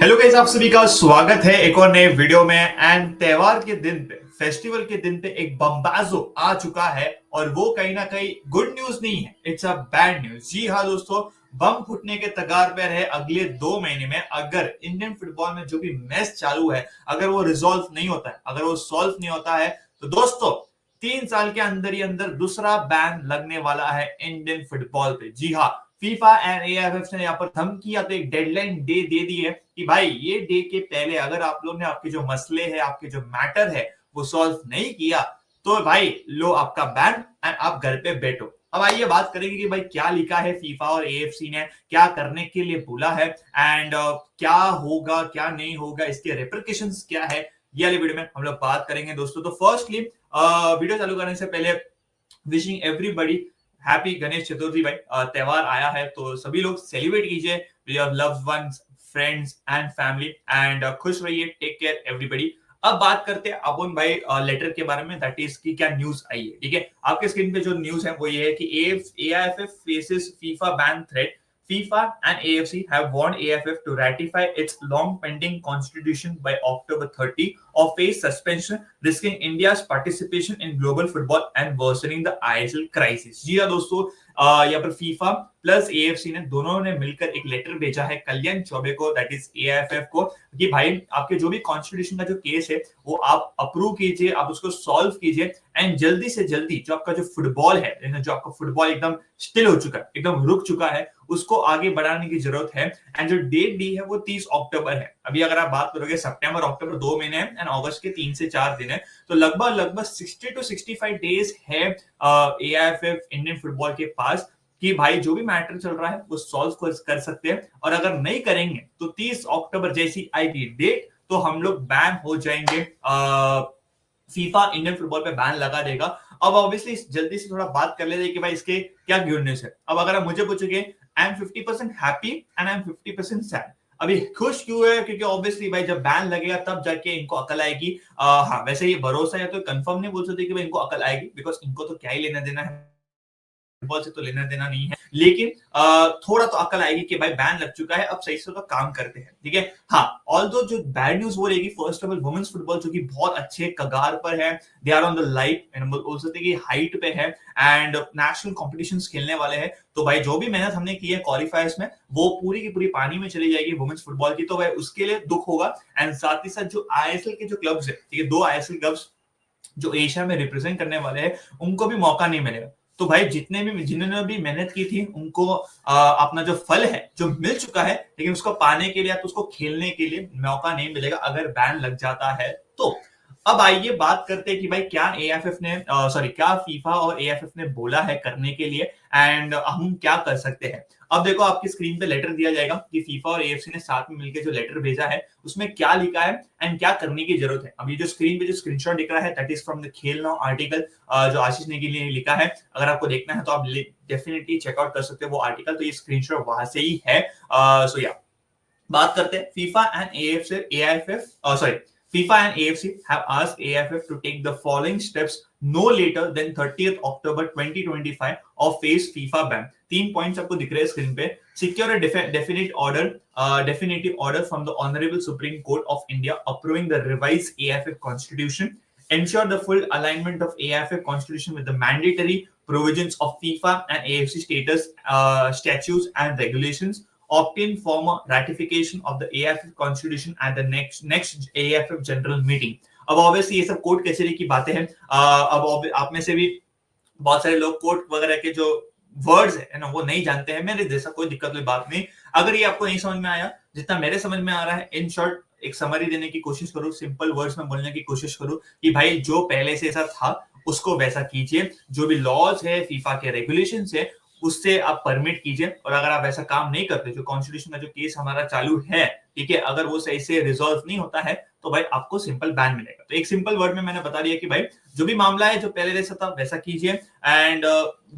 Hello guys, आप सभी का स्वागत है एक और नए वीडियो में। एंड त्योहार के दिन पे, फेस्टिवल के दिन पे एक बम्बाजो आ चुका है और वो कहीं ना कहीं गुड न्यूज नहीं है, इट्स अ बैड न्यूज। जी हाँ दोस्तों, बम फूटने के कगार पर है। अगले 2 महीने में अगर इंडियन फुटबॉल में जो भी मैच चालू है, अगर वो रिजॉल्व नहीं होता है, अगर वो सॉल्व नहीं होता है, तो दोस्तों 3 साल के अंदर ही अंदर दूसरा बैन लगने वाला है इंडियन फुटबॉल पे। जी हाँ, फीफा एंड एएफएफ ने यहाँ पर धमकी या तो एक डेडलाइन डे दे दी है कि भाई ये डे के पहले अगर आप लोग ने आपके जो मसले है, आपके जो मैटर है वो सॉल्व नहीं किया, तो भाई लो आपका बैन एंड आप घर पे बैठो। अब आइए बात करेंगे कि भाई क्या लिखा है फीफा और एएफसी ने, क्या करने के लिए बोला है एंड क्या होगा क्या नहीं होगा, इसके रिपरकशंस क्या है, ये वाली वीडियो में हम लोग बात करेंगे दोस्तों। तो फर्स्टली वीडियो चालू करने से पहले wishing everybody happy Ganesh Chaturthi. भाई त्योहार आया है तो सभी लोग सेलिब्रेट कीजिए with your loved ones, friends and family and खुश रहिए। Take care everybody. अब बात करते हैं अपन भाई लेटर के बारे में, दैट इज की क्या न्यूज आई है। ठीक है, आपके स्क्रीन पे जो न्यूज है वो ये है कि AIFF faces FIFA ban threat. FIFA and AFC have warned AFF to ratify its long pending constitution by October 30 or face suspension, risking India's participation in global football and worsening the ISL crisis। जी हाँ दोस्तों, यहाँ पर FIFA plus AFC ने दोनों ने मिलकर एक letter भेजा है कल्याण चौबे को, दैट इज एआईएफएफ को, कि भाई आपके जो भी कॉन्स्टिट्यूशन का जो केस है वो आप अप्रूव कीजिए, आप उसको सॉल्व कीजिए एंड जल्दी से जल्दी जो आपका जो फुटबॉल है, जो आपका फुटबॉल एकदम स्टिल हो चुका है, एकदम रुक चुका है, उसको आगे बढ़ाने की जरूरत है। एंड जो डेट दी है वो 30 अक्टूबर है। अभी अगर आप बात करोगे सितंबर अक्टूबर 2 महीने है एंड अगस्त के 3 से 4 दिन है, तो लगभग लगभग 60 to 65 डेज है एआईएफएफ इंडियन फुटबॉल के पास कि भाई जो भी मैटर चल रहा है वो सॉल्व कर सकते हैं। और अगर नहीं करेंगे तो 30 अक्टूबर जैसी आएगी डेट तो हम लोग बैन हो जाएंगे। फीफा इंडियन फुटबॉल पे बैन लगा देगा। अब ऑब्वियसली जल्दी से थोड़ा बात कर लेते हैं कि भाई इसके क्या गुड न्यूज है। अब अगर आप मुझे पूछोगे, I am 50% happy and I am 50% sad. अभी खुश क्यों है? क्योंकि ऑब्वियसली भाई जब बैन लगेगा तब जाके इनको अकल आएगी। हाँ, वैसे ये भरोसा है तो कंफर्म नहीं बोल सकते कि भाई इनको अकल आएगी, बिकॉज इनको तो क्या ही लेना देना है, फुटबॉल से तो लेना देना नहीं है। लेकिन थोड़ा तो अकल आएगी कि भाई बैन लग चुका है, अब सही से तो काम करते हैं। ठीक है, हाँ, ऑल्दो जो बैड न्यूज वो रहेगी first of all women's football जो कि बहुत अच्छे कगार पर है, they are on the life and बोल सकते हैं कि हाइट पे है एंड नेशनल कॉम्पिटिशंस खेलने वाले हैं। तो भाई जो भी मेहनत हमने की है क्वालिफायर्स में वो पूरी की पूरी पानी में चली जाएगी वुमेन्स फुटबॉल की, तो भाई उसके लिए दुख होगा। एंड साथ ही साथ जो आईएसएल के जो क्लब्स है, ठीक है, 2 आईएसएल क्लब्स जो एशिया में रिप्रेजेंट करने वाले हैं, उनको भी मौका नहीं मिलेगा। तो भाई जिन्होंने भी मेहनत की थी उनको अपना जो फल है जो मिल चुका है, लेकिन उसको पाने के लिए या तो उसको खेलने के लिए मौका नहीं मिलेगा अगर बैन लग जाता है तो। अब आइए बात करते हैं कि भाई क्या एएफएफ ने क्या फीफा और एएफएफ ने बोला है करने के लिए एंड हम क्या कर सकते हैं। अब देखो आपकी स्क्रीन पे लेटर दिया जाएगा कि फीफा और एएफसी ने साथ में मिलकर जो लेटर भेजा है उसमें क्या लिखा है एंड क्या करने की जरूरत है। अभी जो स्क्रीन पे जो स्क्रीनशॉट दिख रहा है दैट इज फ्रॉम द खेल नाउ आर्टिकल, जो आशीष नेगी ने लिखा है। अगर आपको देखना है तो आप डेफिनेटली चेकआउट कर सकते हो वो आर्टिकल, तो ये स्क्रीनशॉट वहां से ही है। सो या बात करते हैं FIFA and AIFF, sorry, FIFA and AFC have asked AFF to take the following steps no later than 30th October 2025 or face FIFA ban। 3 points आपको दिख रहे हैं स्क्रीन पे। Secure a definitive order from the Honorable Supreme Court of India approving the revised AFF Constitution. Ensure the full alignment of AFF Constitution with the mandatory provisions of FIFA and AFC statutes and regulations। Obtain formal ratification of the AFF Constitution at the next AFF General Meeting। अब obviously ये सब court कचहरी की बातें हैं। अब आप में से भी बहुत सारे लोग कोर्ट वगैरह के जो वर्ड्स है ना वो नहीं जानते हैं। मेरे जैसा कोई दिक्कत कोई बात नहीं। अगर ये आपको नहीं समझ में आया जितना मेरे समझ में आ रहा है, इन शॉर्ट एक समरी देने की कोशिश करूं, सिंपल वर्ड्स में बोलने की कोशिश करूं कि भाई जो पहले से ऐसा था उसको वैसा कीजिए, जो भी लॉज है फीफा के रेगुलेशंस है उससे आप परमिट कीजिए। और अगर आप ऐसा काम नहीं करते, जो कॉन्स्टिट्यूशन का जो केस हमारा चालू है, ठीक है, अगर वो सही से रिजॉल्व नहीं होता है तो भाई आपको सिंपल बैन मिलेगा। तो एक सिंपल वर्ड में मैंने बता दिया कि भाई जो भी मामला है जो पहले जैसा था वैसा कीजिए and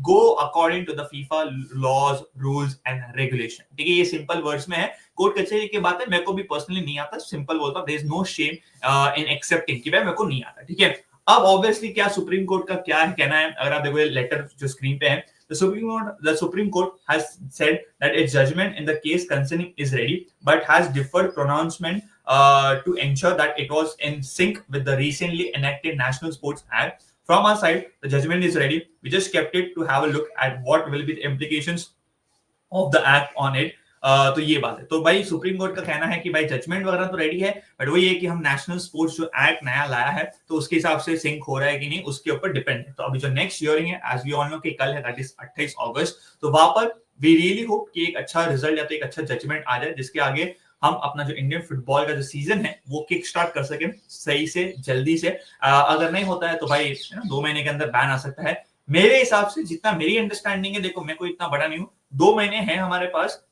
go according to the FIFA laws rules and regulation. ठीक है, ये सिंपल वर्ड्स में है। कोर्ट कचहरी की बात है, मेरे को भी पर्सनली नहीं आता, सिंपल बोलता हूं, there is no shame in accepting कि भाई मेरे को नहीं आता। ठीक है, अब ऑब्वियसली क्या सुप्रीम कोर्ट का क्या कहना है, अगर आप देखो लेटर जो स्क्रीन पे है, The Supreme Court has said that its judgment in the case concerning is ready, but has deferred pronouncement to ensure that it was in sync with the recently enacted National Sports Act. From our side, the judgment is ready. We just kept it to have a look at what will be the implications of the act on it. तो ये बात है। तो भाई supreme court का कहना है कि भाई जजमेंट वगैरह तो रेडी है, बट वही है कि हम नेशनल स्पोर्ट्स जो एक्ट नया लाया है तो उसके हिसाब से सिंक हो रहा है कि नहीं उसके ऊपर डिपेंड है। तो अभी जो नेक्स्ट हियरिंग है, एज वी ऑल नो कि कल है, दैट इज 28 अगस्त, तो वहां पर वी रियली होप कि एक अच्छा रिजल्ट या तो एक अच्छा जजमेंट आ जाए जिसके आगे हम अपना जो इंडियन फुटबॉल का जो सीजन है वो किक स्टार्ट कर सकें सही से जल्दी से। अगर नहीं होता है तो भाई 2 महीने के अंदर बैन आ सकता है। मेरे हिसाब से जितना मेरी अंडरस्टैंडिंग है, देखो मैं कोई इतना बड़ा नहीं हूँ, 2 महीने हैं हमारे पास।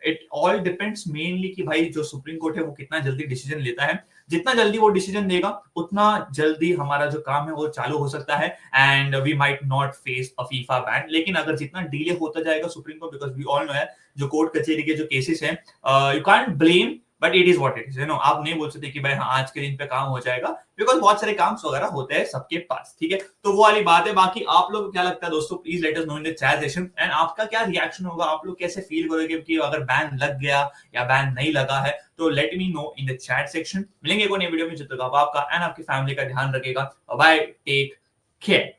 इट ऑल डिपेंड्स मेनली कि भाई जो सुप्रीम कोर्ट है वो कितना जल्दी डिसीजन लेता है। जितना जल्दी वो डिसीजन देगा उतना जल्दी हमारा जो काम है वो चालू हो सकता है, and we might not face a FIFA ban. लेकिन अगर जितना डिले होता जाएगा supreme court, because we all know है जो कोर्ट कचेरी के जो केसेस हैं, you can't blame, but it is what it is. आप नहीं बोल सकते कि भाई हाँ आज के दिन पे काम हो जाएगा, बिकॉज बहुत सारे काम वगैरह होते हैं सबके पास, ठीक है। तो वो वाली बात है। बाकी आप लोग क्या लगता है दोस्तों, please let us know in the chat section, and आपका क्या रिएक्शन होगा, आप लोग कैसे फील करोगे कि अगर बैन लग गया या बैन नहीं लगा है, तो let me know in the chat section. मिलेंगे एक और नई वीडियो में, जब तक आप आपका एंड आपकी फैमिली का ध्यान रखेगा। Bye, take care.